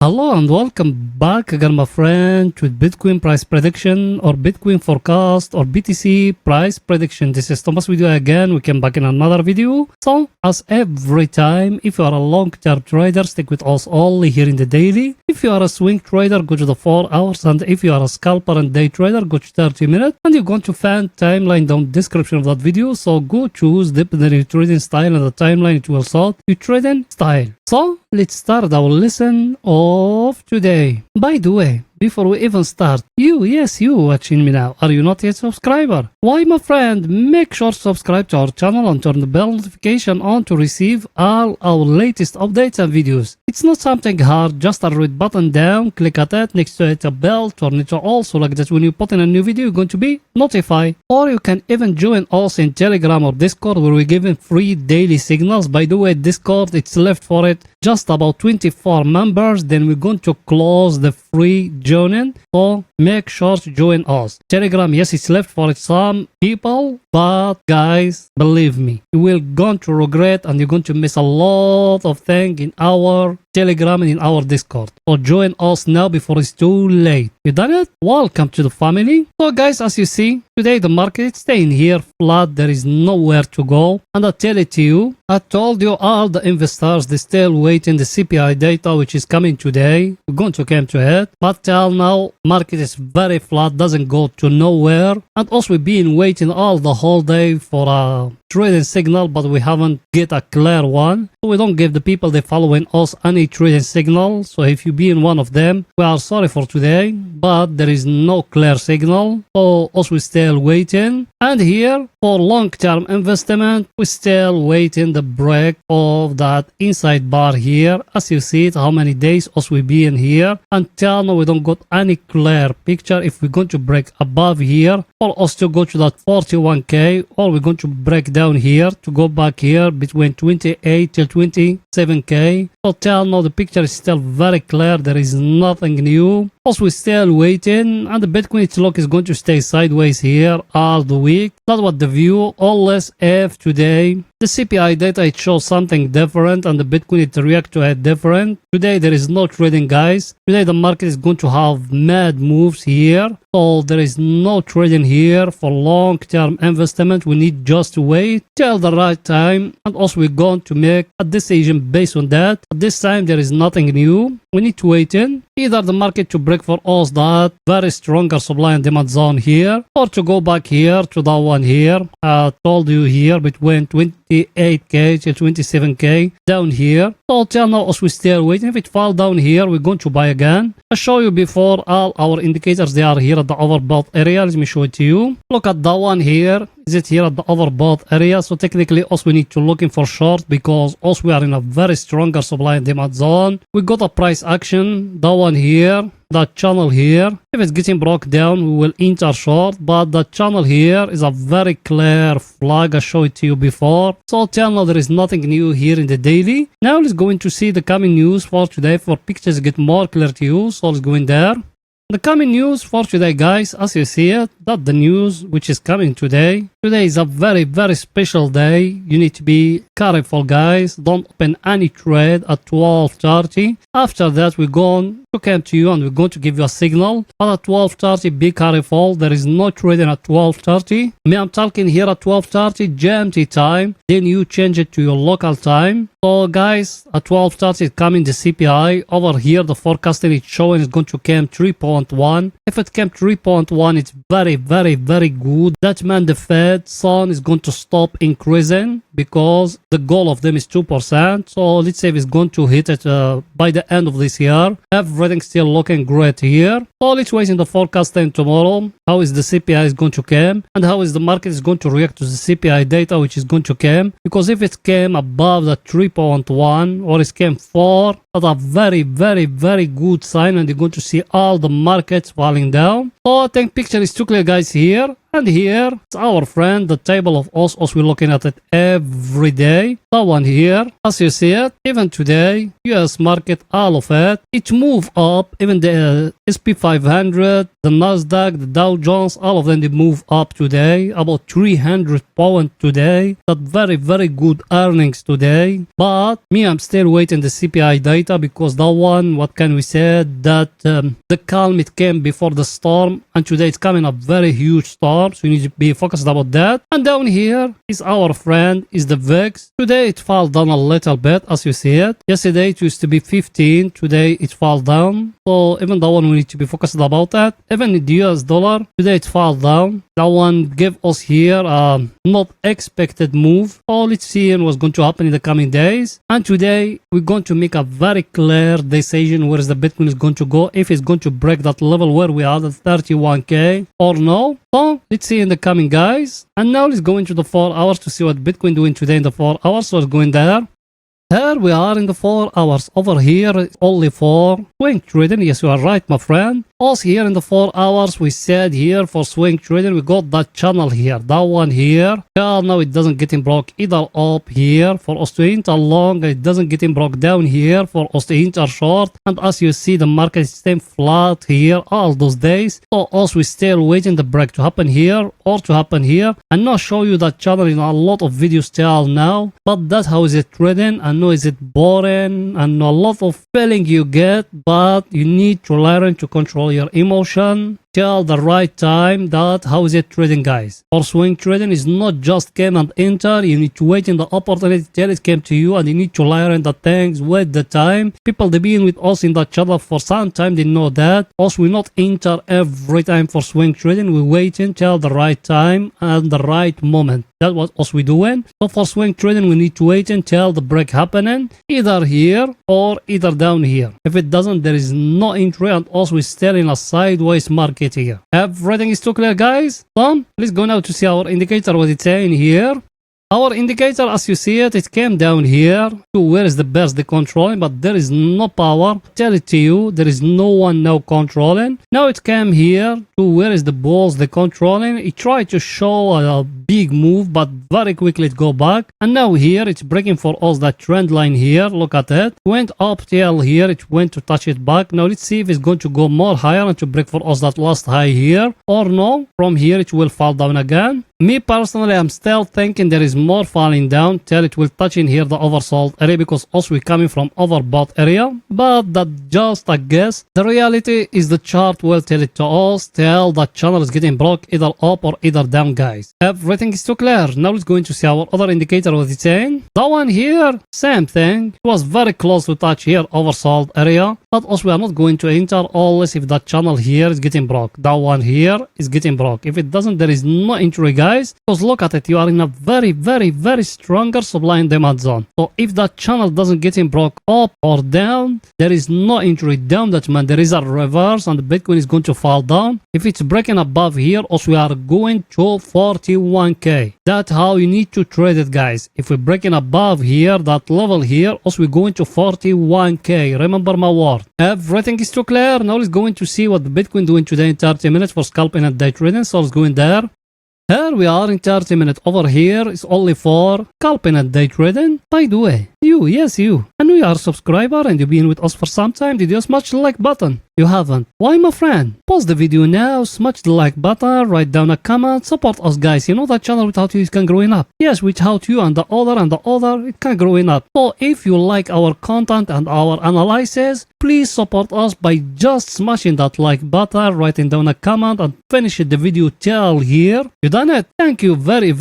Hello and welcome back again, my friend, with Bitcoin price prediction or Bitcoin forecast or BTC price prediction. This is Thomas with you again. We came back in another video. So, as every time, if you are a long-term trader, stick with us only here in the daily. If you are a swing trader, go to the 4 hours. And if you are a scalper and day trader, go to 30 minutes. And you're going to find timeline down the description of that video. So, go choose depending on your trading style and the timeline it will sort your trading style. So, let's start our lesson of today. By the way, before we even start, you watching me now, are you not yet a subscriber? Why, my friend, make sure to subscribe to our channel and turn the bell notification on to receive all our latest updates and videos. It's not something hard, just a red button down, click at it, next to it a bell, turn it on so like that when you put in a new video you're going to be notified. Or you can even join us in Telegram or Discord where we're giving free daily signals. By the way, Discord, it's left for it just about 24 members, then we're going to close the free joining, so make sure to join us. Telegram, yes, it's left for some people, but guys, believe me, you will going to regret and you're going to miss a lot of things in our Telegram and in our Discord. So join us now before it's too late. You done it? Welcome to the family. So guys, as you see, today the market is staying here flat. There is nowhere to go. And I tell it to you, I told you all the investors, they still waiting the CPI data which is coming today. We're going to come to it. But till now, market is very flat, doesn't go to nowhere. And also we've been waiting all the whole day for a trading signal, but we haven't get a clear one. So we don't give the people they following us any trading signal. So if you be in one of them, we are sorry for today, but there is no clear signal. So also we still waiting. And here for long-term investment, we still waiting the break of that inside bar here. As you see it, how many days also we be in here. Until now we don't got any clear picture if we're going to break above here or us to go to that 41k, or we're going to break down here to go back here between 28 till 27k. So till now the picture is still very clear, there is nothing new. Also we're still waiting, and the Bitcoin its look is going to stay sideways here all the week. That's what the view, unless if today the CPI data it shows something different and the Bitcoin it react to it different. Today there is no trading, guys. Today the market is going to have mad moves here. So there is no trading here for long-term investment. We need just to wait till the right time, and also we're going to make a decision based on that. At this time there is nothing new. We need to wait in either the market to break for us that very stronger supply and demand zone here, or to go back here to that one here. I told you here between 28k to 27k down here. So till now as we still waiting. If it fall down here, we're going to buy again. I show you before all our indicators, they are here at the overbought area. Let me show it to you. Look at that one here. Is it here at the overbought area? So technically also we need to looking for short, because also we are in a very stronger supply and demand zone. We got a price action, that one here, that channel here. If it's getting broke down, we will enter short, but the channel here is a very clear flag. I showed it to you before. So till now there is nothing new here in the daily. Now let's go into see the coming news for today for pictures get more clear to you. So let's go in there. The coming news for today, guys, as you see it, that the news which is coming today. Today is a very, very special day. You need to be careful, guys. Don't open any trade at 12:30. After that, we're going to come to you and we're going to give you a signal. But at 12:30, be careful. There is no trading at 12:30. Me, I'm talking here at 12:30 GMT time. Then you change it to your local time. So, guys, at 12:30 it's coming the CPI. Over here, the forecasting is showing it's going to come 3.1. If it came 3.1, it's very, very, very good. That means the Fed Sun is going to stop increasing, because the goal of them is 2%. So let's say it's going to hit it by the end of this year. Everything's still looking great here. So let's wait in the forecasting tomorrow. How is the CPI is going to come, and how is the market is going to react to the CPI data which is going to come. Because if it came above the 3.1 or it came 4, that's a very, very, very good sign, and you're going to see all the markets falling down. So I think picture is too clear, guys, here. And here, it's our friend, the table of us, as we're looking at it every day. That one here, as you see it, even today, US market, all of it, it moved up. Even the SP 500, the Nasdaq, the Dow Jones, all of them, they move up today. About 300 points today. That very, very good earnings today. But me, I'm still waiting the CPI data. data, because that one, what can we say, that the calm, it came before the storm, and today it's coming a very huge storm, so we need to be focused about that. And down here is our friend, is the VIX. Today it fell down a little bit, as you see it. Yesterday it used to be 15, today it fell down, so even that one we need to be focused about that. Even the US dollar, today it fell down. That one gave us here not expected move. So let's see what's going to happen in the coming days. And today we're going to make a very clear decision where is the Bitcoin is going to go, if it's going to break that level where we are at 31k or no. So let's see in the coming, guys. And now let's go into the 4 hours to see what Bitcoin doing today in the 4 hours. So let's go in there. Here we are in the 4 hours. Over here it's only for swing trading. Yes, you are right, my friend. Also here in the 4 hours, we said here for swing trading, we got that channel here, that one here. Yeah, now it doesn't get broke either up here for us to enter long. It doesn't get broke down here for us to enter short. And as you see, the market is staying flat here all those days. So also we still waiting the break to happen here or to happen here. And now show you that channel in a lot of videos till now. But that's how is it trading. I know is it boring and a lot of feeling you get, but you need to learn to control your emotion till the right time. That how is it trading, guys. For swing trading is not just came and enter. You need to wait in the opportunity till it came to you, and you need to learn the things with the time. People they been with us in that channel for some time, they know that. Also we not enter every time for swing trading. We wait until the right time and the right moment. That's what us we doing. So for swing trading, we need to wait until the break happening, either here or either down here. If it doesn't, there is no entry, and also we still in a sideways market here. Everything is too clear, guys. So let's go now to see our indicator, what it's saying here. Our indicator, as you see it, it came down here to where is the bears they controlling, but there is no power. Tell it to you, there is no one now controlling. Now it came here to where is the bulls they controlling. It tried to show a big move, but very quickly it go back. And now here it's breaking for us that trend line here. Look at it. Went up till here, it went to touch it back. Now let's see if it's going to go more higher and to break for us that last high here or no. From here it will fall down again. Me personally, I'm still thinking there is more falling down till it will touch in here the oversold area, because also we're coming from overbought area. But that just a guess. The reality is the chart will tell it to us till that channel is getting broke either up or either down, guys. Everything is too clear. Now let's go into see our other indicator, what it's saying. That one here, same thing. It was very close to touch here oversold area, but also we are not going to enter unless if that channel here is getting broke. That one here is getting broke. If it doesn't, there is no entry, guys. Because look at it, you are in a very stronger supply and demand zone. So if that channel doesn't get broke up or down, there is no entry down that man. There is a reverse and the Bitcoin is going to fall down. If it's breaking above here, also we are going to 41k. That's how you need to trade it, guys. If we're breaking above here, that level here, also we're going to 41k. Remember my word. Everything is too clear. Now let's go in to see what the Bitcoin doing today in 30 minutes for scalping and day trading. So let's go in there. Here we are in 30 minutes. Over here is only for scalping and day trading. By the way, yes you, and we are a subscriber and you've been with us for some time. Did you smash the like button? You haven't? Why, my friend? Pause the video now, smash the like button, write down a comment, support us, guys. You know that channel without you it can growing up. Yes, without you and the other it can growing up. So if you like our content and our analysis, please support us by just smashing that like button, writing down a comment, and finish the video till here. You done it? Thank you very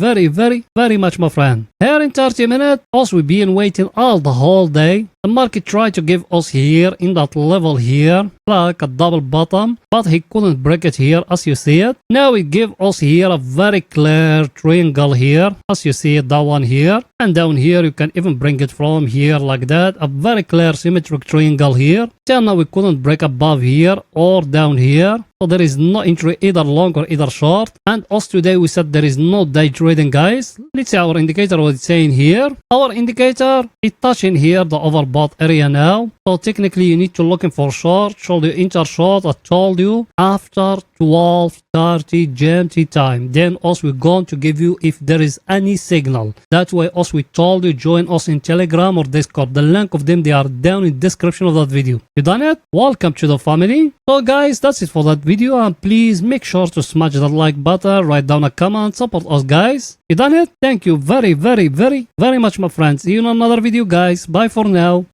much, my friend. Here in 30 minutes, also we've been waiting all the whole day. The market tried to give us here in that level here like a double bottom, but he couldn't break it here as you see it. Now it give us here a very clear triangle here as you see it, that one here, and down here you can even bring it from here like that, a very clear symmetric triangle here. Till now we couldn't break above here or down here. So there is no entry either long or either short. And also today we said there is no day trading, guys. Let's see our indicator, what it's saying here. Our indicator is touching here the overbought area now. So technically you need to looking for short. Should you enter short? I told you after 12:30 GMT time. Then also we're going to give you if there is any signal. That's why also we told you join us in Telegram or Discord. The link of them, they are down in the description of that video. You done it? Welcome to the family. So guys, that's it for that video, and please make sure to smash that like button, write down a comment, support us, guys. You done it? Thank you very much, my friends. See you in another video, guys. Bye for now.